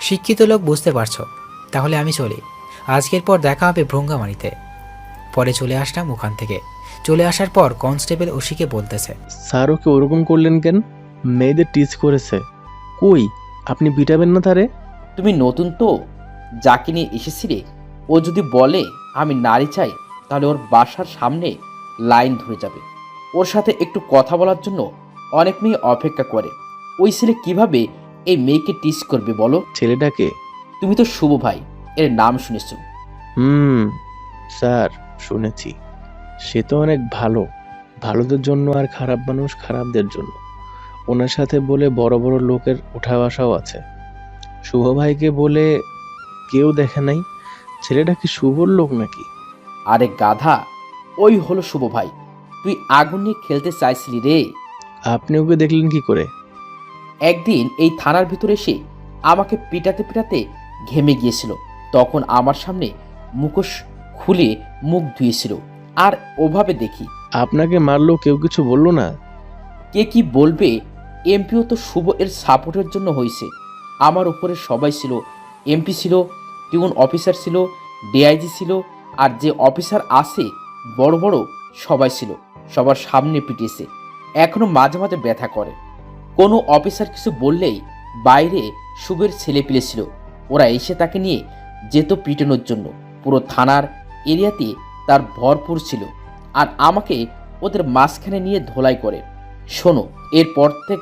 শিক্ষিত লোক, বুঝতে পারছো। তাহলে আমি চলি। আজকের পর দেখা হবে ভ্রঙ্গামারিতে। পরে চলে আসলাম ওখান থেকে। চলে আসার পর কনস্টেবল ওসিকে বলতেছে, স্যার ওকে ওরকম করলেন কেন? মেয়েদের টিচ করেছে। কই, আপনি পিটাবেন না তারে? তুমি নতুন তো, যাকে নিয়ে এসেছিলে ও যদি বলে আমি নারী চাই, তাহলে ওর বাসার সামনে লাইন ধরে যাবে। ওর সাথে একটু কথা বলার জন্য অনেক মেয়ে অপেক্ষা করে। ওই ছেলে কিভাবে এই মেয়েকে টিস করবে বলো? ছেলেটাকে? তুমি তো শুভ ভাই, এর নাম শুনেছো? হুম, স্যার শুনেছি। সে তো অনেক ভালো, ভালোদের জন্য, আর খারাপ মানুষ খারাপদের জন্য। ওনার সাথে বলে বড় বড় লোকের উঠা বসাও আছে। শুভ ভাইকে বলে কেউ দেখে নাই? ছেলেটা কি শুভর লোক নাকি? আরে গাধা, ওই হলো শুভ ভাই। তুই আগুন নিয়ে খেলতে চাইছিলি রে। আপনি ওকে দেখলেন কি করে? একদিন এই থানার ভিতরে এসে আমাকে পিটাতে পিটাতে ঘেমে গিয়েছিল। তখন আমার সামনে মুখোশ খুলে মুখ ধুয়েছিল, আর ওভাবে দেখি। আপনাকে মারলেও কেউ কিছু বললো না? কে কি বলবে? এমপিও তো শুভ এর সাপোর্টের জন্য হয়েছে। আমার উপরে সবাই ছিল। এমপি ছিল, টিউন অফিসার ছিল, ডিআইজি ছিল, আর যে অফিসার আছে বড় বড় সবাই ছিল। সবার সামনে পিটিয়েছে। এখনো মাঝে মাঝে ব্যথা করে। কোনো অফিসার কিছু বললেই বাইরে শুভের ছেলেপিলে ছিল। ওরা এসে তাকে নিয়ে যেত পিটানোর জন্য। পুরো থানার এরিয়াতে তার ভরপুর ছিল, আর আমাকে ওদের মাঝখানে নিয়ে ধোলাই করে। শোনো, এরপর থেকে